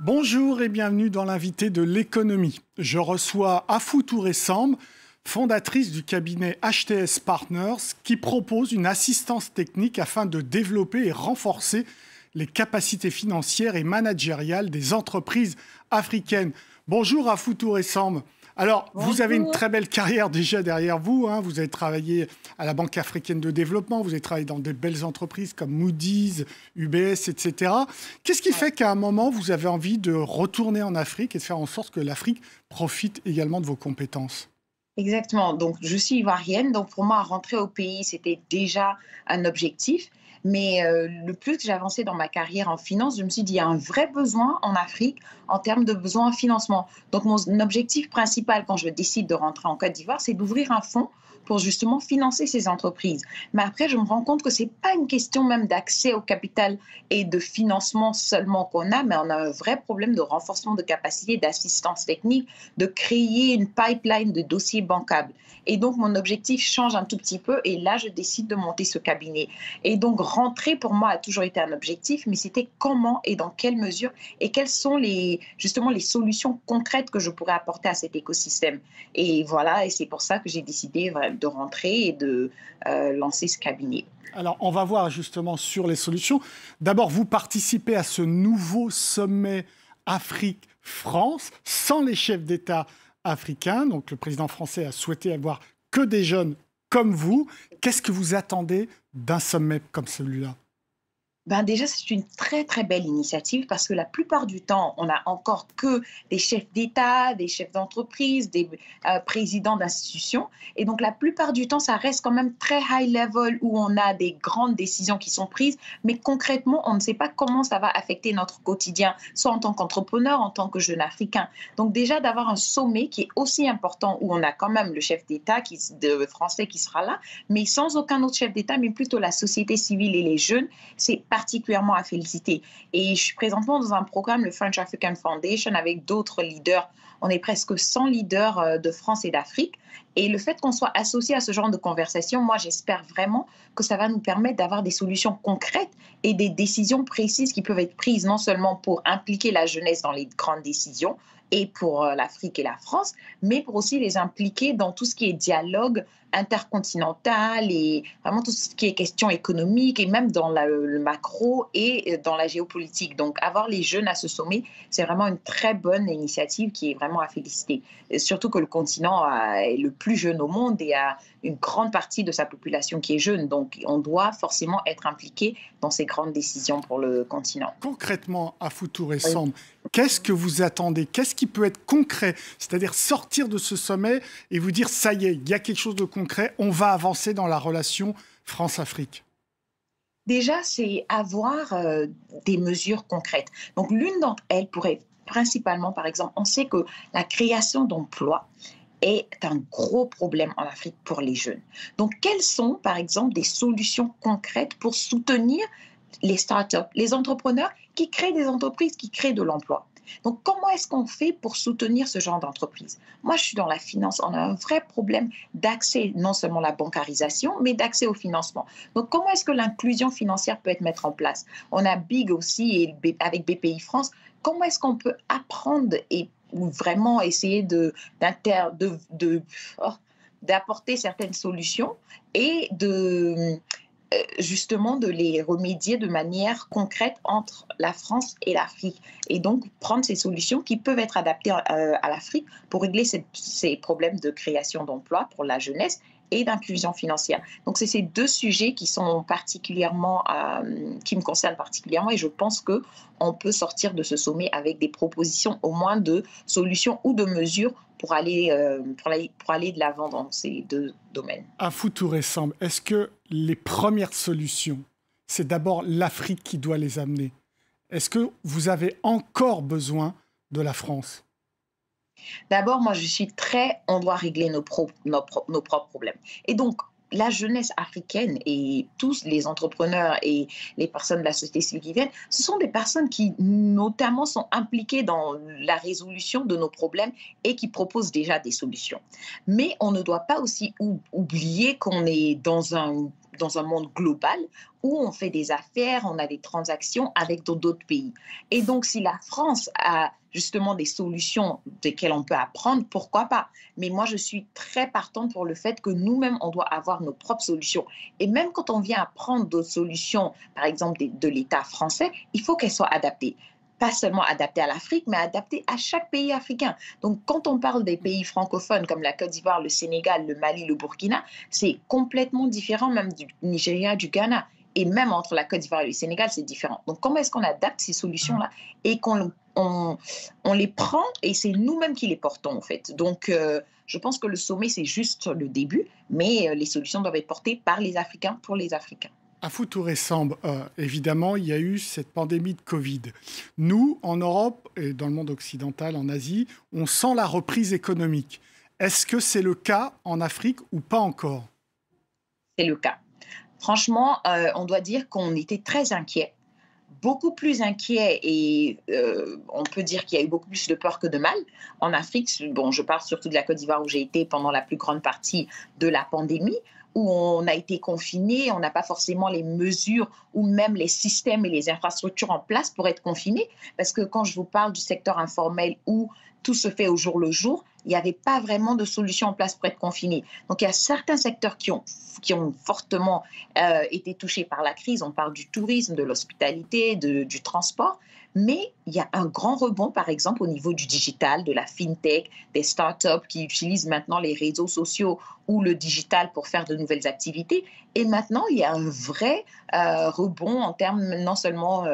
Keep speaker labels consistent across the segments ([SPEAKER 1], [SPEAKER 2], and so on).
[SPEAKER 1] Bonjour et bienvenue dans l'invité de l'économie. Je reçois Afou Touré Samb, fondatrice du cabinet HTS Partners, qui propose une assistance technique afin de développer et renforcer les capacités financières et managériales des entreprises africaines. Bonjour Afou Touré Samb. Alors,
[SPEAKER 2] Bonjour.
[SPEAKER 1] vous avez une très belle carrière déjà derrière vous. Vous avez travaillé à la Banque africaine de développement, vous avez travaillé dans des belles entreprises comme Moody's, UBS, etc. Qu'est-ce qui fait qu'à un moment, vous avez envie de retourner en Afrique et de faire en sorte que l'Afrique profite également de vos compétences ?
[SPEAKER 2] Exactement. Donc, je suis ivoirienne. Donc, pour moi, rentrer au pays, c'était déjà un objectif. Mais le plus que j'avançais dans ma carrière en finance, je me suis dit, il y a un vrai besoin en Afrique en termes de besoin en financement. Donc, mon objectif principal quand je décide de rentrer en Côte d'Ivoire, c'est d'ouvrir un fonds pour justement financer ces entreprises. Mais après, je me rends compte que ce n'est pas une question même d'accès au capital et de financement seulement qu'on a, mais on a un vrai problème de renforcement de capacité, d'assistance technique, de créer une pipeline de dossiers bancables. Et donc, mon objectif change un tout petit peu et là, je décide de monter ce cabinet. Et donc, rentrer pour moi a toujours été un objectif, mais c'était comment et dans quelle mesure et quelles sont justement les solutions concrètes que je pourrais apporter à cet écosystème. Et voilà, et c'est pour ça que j'ai décidé de rentrer et de lancer ce cabinet.
[SPEAKER 1] Alors, on va voir justement sur les solutions. D'abord, vous participez à ce nouveau sommet Afrique-France sans les chefs d'État africains. Donc, le président français a souhaité avoir que des jeunes comme vous. Qu'est-ce que vous attendez d'un sommet comme celui-là ?
[SPEAKER 2] Déjà, c'est une très, très belle initiative parce que la plupart du temps, on n'a encore que des chefs d'État, des chefs d'entreprise, des présidents d'institutions. Et donc, la plupart du temps, ça reste quand même très high level où on a des grandes décisions qui sont prises. Mais concrètement, on ne sait pas comment ça va affecter notre quotidien, soit en tant qu'entrepreneur, en tant que jeune Africain. Donc, déjà, d'avoir un sommet qui est aussi important où on a quand même le chef d'État français qui sera là, mais sans aucun autre chef d'État, mais plutôt la société civile et les jeunes, c'est particulièrement à féliciter. Et je suis présentement dans un programme, le French African Foundation, avec d'autres leaders. On est presque 100 leaders de France et d'Afrique. Et le fait qu'on soit associé à ce genre de conversation, moi, j'espère vraiment que ça va nous permettre d'avoir des solutions concrètes et des décisions précises qui peuvent être prises non seulement pour impliquer la jeunesse dans les grandes décisions et pour l'Afrique et la France, mais pour aussi les impliquer dans tout ce qui est dialogue intercontinental et vraiment tout ce qui est question économique et même dans le macro et dans la géopolitique. Donc, avoir les jeunes à ce sommet, c'est vraiment une très bonne initiative qui est vraiment à féliciter. Et surtout que le continent est le plus jeune au monde et a une grande partie de sa population qui est jeune. Donc, on doit forcément être impliqué dans ces grandes décisions pour le continent.
[SPEAKER 1] Concrètement, Afou Touré Samb, qu'est-ce que vous attendez ? Qu'est-ce qui peut être concret ? C'est-à-dire sortir de ce sommet et vous dire, ça y est, il y a quelque chose de concret, on va avancer dans la relation France-Afrique.
[SPEAKER 2] Déjà, c'est avoir des mesures concrètes. Donc, l'une d'entre elles pourrait principalement, par exemple, on sait que la création d'emplois est un gros problème en Afrique pour les jeunes. Donc, quelles sont, par exemple, des solutions concrètes pour soutenir les startups, les entrepreneurs qui créent des entreprises, qui créent de l'emploi? Donc, comment est-ce qu'on fait pour soutenir ce genre d'entreprise? Moi, je suis dans la finance. On a un vrai problème d'accès, non seulement à la bancarisation, mais d'accès au financement. Donc, comment est-ce que l'inclusion financière peut être mise en place? On a Big aussi, et avec BPI France. Comment est-ce qu'on peut apprendre et vraiment essayer d'apporter certaines solutions et justement de les remédier de manière concrète entre la France et l'Afrique et donc prendre ces solutions qui peuvent être adaptées à l'Afrique pour régler ces problèmes de création d'emplois pour la jeunesse et d'inclusion financière. Donc, c'est ces deux sujets qui sont qui me concernent particulièrement et je pense qu'on peut sortir de ce sommet avec des propositions au moins de solutions ou de mesures pour aller de l'avant dans ces deux domaines.
[SPEAKER 1] Afou Touré Samb, est-ce que les premières solutions, c'est d'abord l'Afrique qui doit les amener ? Est-ce que vous avez encore besoin de la France ?
[SPEAKER 2] D'abord, moi, on doit régler nos propres problèmes. Et donc, la jeunesse africaine et tous les entrepreneurs et les personnes de la société civile qui viennent, ce sont des personnes qui, notamment, sont impliquées dans la résolution de nos problèmes et qui proposent déjà des solutions. Mais on ne doit pas aussi oublier qu'on est dans dans un monde global où on fait des affaires, on a des transactions avec d'autres pays. Et donc, si la France a justement des solutions desquelles on peut apprendre, pourquoi pas? Mais moi, je suis très partante pour le fait que nous-mêmes, on doit avoir nos propres solutions. Et même quand on vient apprendre d'autres solutions, par exemple de l'État français, il faut qu'elles soient adaptées. Pas seulement adaptées à l'Afrique, mais adaptées à chaque pays africain. Donc, quand on parle des pays francophones comme la Côte d'Ivoire, le Sénégal, le Mali, le Burkina, c'est complètement différent même du Nigeria, du Ghana. Et même entre la Côte d'Ivoire et le Sénégal, c'est différent. Donc, comment est-ce qu'on adapte ces solutions-là et on les prend et c'est nous-mêmes qui les portons, en fait. Donc, je pense que le sommet, c'est juste le début, mais les solutions doivent être portées par les Africains pour les Africains.
[SPEAKER 1] Afou Touré Samb, évidemment, il y a eu cette pandémie de Covid. Nous, en Europe et dans le monde occidental, en Asie, on sent la reprise économique. Est-ce que c'est le cas en Afrique ou pas encore?
[SPEAKER 2] C'est le cas. Franchement, on doit dire qu'on était très inquiets, beaucoup plus inquiets et on peut dire qu'il y a eu beaucoup plus de peur que de mal. En Afrique, bon, je parle surtout de la Côte d'Ivoire où j'ai été pendant la plus grande partie de la pandémie, où on a été confinés, on n'a pas forcément les mesures ou même les systèmes et les infrastructures en place pour être confinés. Parce que quand je vous parle du secteur informel où tout se fait au jour le jour, il n'y avait pas vraiment de solution en place pour être confinés. Donc, il y a certains secteurs qui ont fortement été touchés par la crise. On parle du tourisme, de l'hospitalité, du transport. Mais il y a un grand rebond, par exemple, au niveau du digital, de la fintech, des startups qui utilisent maintenant les réseaux sociaux ou le digital pour faire de nouvelles activités. Et maintenant, il y a un vrai rebond en termes non seulement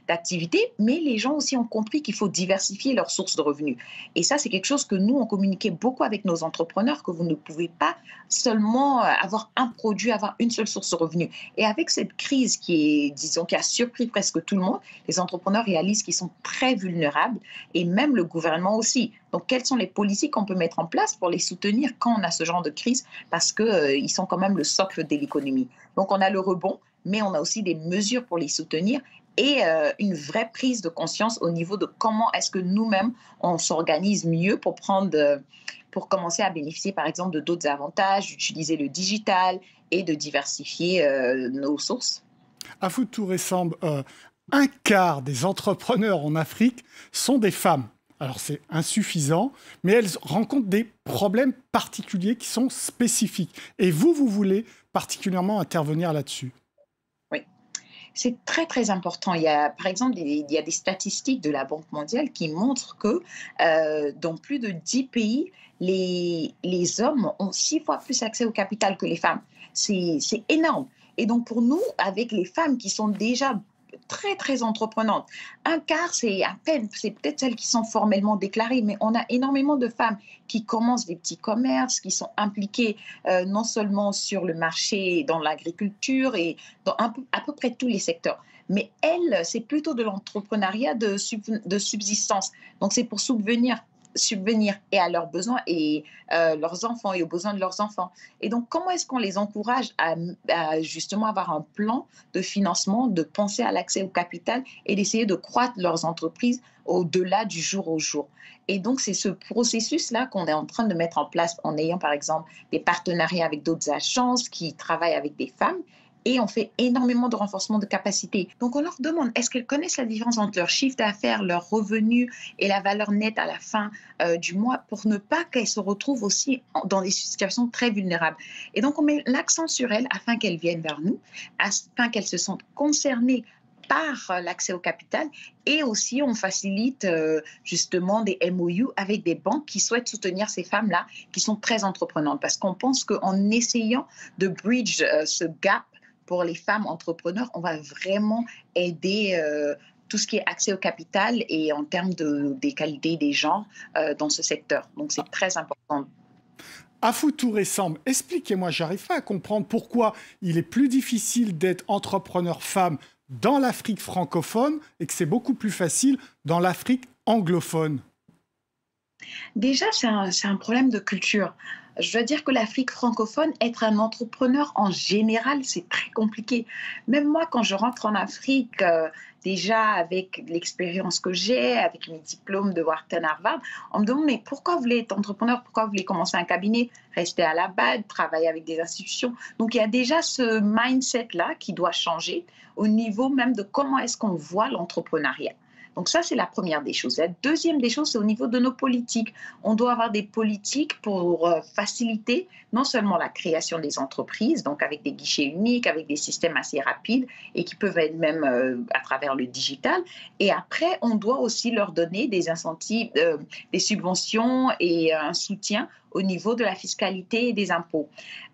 [SPEAKER 2] d'activité, mais les gens aussi ont compris qu'il faut diversifier leurs sources de revenus. Et ça, c'est quelque chose que nous, on communiquait beaucoup avec nos entrepreneurs, que vous ne pouvez pas seulement avoir un produit, avoir une seule source de revenus. Et avec cette crise qui a surpris presque tout le monde, les entrepreneurs réalisent qu'ils sont très vulnérables et même le gouvernement aussi. Donc, quelles sont les politiques qu'on peut mettre en place pour les soutenir quand on a ce genre de crise? Parce qu'ils sont quand même le socle de l'économie. Donc, on a le rebond, mais on a aussi des mesures pour les soutenir et une vraie prise de conscience au niveau de comment est-ce que nous-mêmes, on s'organise mieux pour commencer à bénéficier, par exemple, de d'autres avantages, d'utiliser le digital et de diversifier nos sources.
[SPEAKER 1] Afou Touré Samb, un quart des entrepreneurs en Afrique sont des femmes. Alors c'est insuffisant, mais elles rencontrent des problèmes particuliers qui sont spécifiques. Et vous voulez particulièrement intervenir là-dessus.
[SPEAKER 2] Oui, c'est très très important. Par exemple, il y a des statistiques de la Banque mondiale qui montrent que dans plus de 10 pays, les hommes ont 6 fois plus accès au capital que les femmes. C'est énorme. Et donc pour nous, avec les femmes qui sont déjà très, très entreprenantes. Un quart, c'est à peine, c'est peut-être celles qui sont formellement déclarées, mais on a énormément de femmes qui commencent des petits commerces, qui sont impliquées non seulement sur le marché, dans l'agriculture et dans à peu près tous les secteurs. Mais elles, c'est plutôt de l'entrepreneuriat de subsistance. Donc, c'est pour subvenir et à leurs besoins et leurs enfants et aux besoins de leurs enfants. Et donc, comment est-ce qu'on les encourage à justement avoir un plan de financement, de penser à l'accès au capital et d'essayer de croître leurs entreprises au-delà du jour au jour? Et donc, c'est ce processus-là qu'on est en train de mettre en place en ayant, par exemple, des partenariats avec d'autres agences qui travaillent avec des femmes. Et on fait énormément de renforcement de capacité. Donc, on leur demande, est-ce qu'elles connaissent la différence entre leur chiffre d'affaires, leurs revenus et la valeur nette à la fin du mois pour ne pas qu'elles se retrouvent aussi dans des situations très vulnérables. Et donc, on met l'accent sur elles afin qu'elles viennent vers nous, afin qu'elles se sentent concernées par l'accès au capital et aussi on facilite justement des MOU avec des banques qui souhaitent soutenir ces femmes-là qui sont très entreprenantes parce qu'on pense qu'en essayant de bridge ce gap pour les femmes entrepreneurs, on va vraiment aider tout ce qui est accès au capital et en termes des qualités des gens dans ce secteur. Donc, c'est très important.
[SPEAKER 1] Afou Touré Samb, expliquez-moi, j'arrive pas à comprendre pourquoi il est plus difficile d'être entrepreneur femme dans l'Afrique francophone et que c'est beaucoup plus facile dans l'Afrique anglophone.
[SPEAKER 2] Déjà, c'est un problème de culture. Je dois dire que l'Afrique francophone, être un entrepreneur en général, c'est très compliqué. Même moi, quand je rentre en Afrique, déjà avec l'expérience que j'ai, avec mes diplômes de Wharton Harvard, on me demande mais pourquoi vous voulez être entrepreneur, pourquoi vous voulez commencer un cabinet, rester à la BAD, travailler avec des institutions. Donc il y a déjà ce mindset-là qui doit changer au niveau même de comment est-ce qu'on voit l'entrepreneuriat. Donc ça, c'est la première des choses. La deuxième des choses, c'est au niveau de nos politiques. On doit avoir des politiques pour faciliter non seulement la création des entreprises, donc avec des guichets uniques, avec des systèmes assez rapides et qui peuvent être même à travers le digital. Et après, on doit aussi leur donner des incentives, des subventions et un soutien au niveau de la fiscalité et des impôts.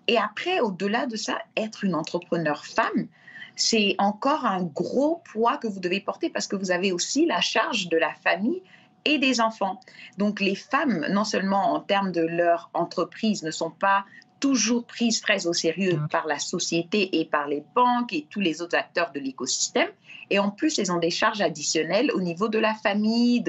[SPEAKER 2] Et après, au-delà de ça, être une entrepreneure femme, c'est encore un gros poids que vous devez porter parce que vous avez aussi la charge de la famille et des enfants. Donc les femmes, non seulement en termes de leur entreprise, ne sont pas toujours prises très au sérieux par la société et par les banques et tous les autres acteurs de l'écosystème, et en plus, elles ont des charges additionnelles au niveau de la famille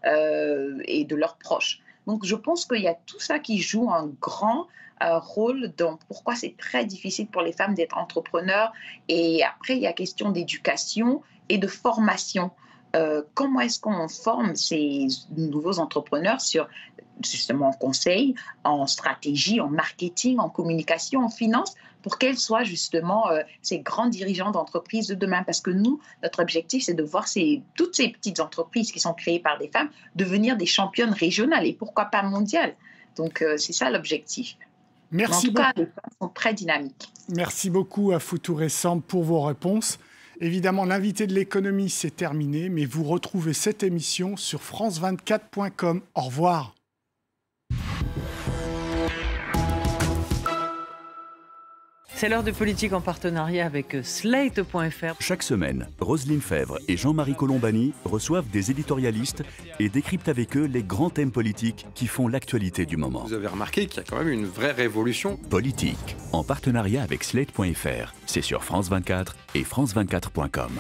[SPEAKER 2] et de leurs proches. Donc je pense qu'il y a tout ça qui joue un grand rôle dans pourquoi c'est très difficile pour les femmes d'être entrepreneurs. Et après, il y a question d'éducation et de formation. Comment est-ce qu'on forme ces nouveaux entrepreneurs sur justement en conseil, en stratégie, en marketing, en communication, en finance, pour qu'elles soient justement ces grands dirigeants d'entreprises de demain. Parce que nous, notre objectif, c'est de voir toutes ces petites entreprises qui sont créées par des femmes devenir des championnes régionales et pourquoi pas mondiales. Donc, c'est ça l'objectif.
[SPEAKER 1] Merci
[SPEAKER 2] en tout cas, les femmes sont très dynamiques.
[SPEAKER 1] Merci beaucoup à Foutouré Samb pour vos réponses. Évidemment, l'invité de l'économie, c'est terminé, mais vous retrouvez cette émission sur france24.com. Au revoir.
[SPEAKER 3] C'est l'heure de politique en partenariat avec Slate.fr.
[SPEAKER 4] Chaque semaine, Roselyne Fèvre et Jean-Marie Colombani reçoivent des éditorialistes et décryptent avec eux les grands thèmes politiques qui font l'actualité du moment.
[SPEAKER 5] Vous avez remarqué qu'il y a quand même une vraie révolution.
[SPEAKER 4] Politique, en partenariat avec Slate.fr. C'est sur France 24 et France24.com.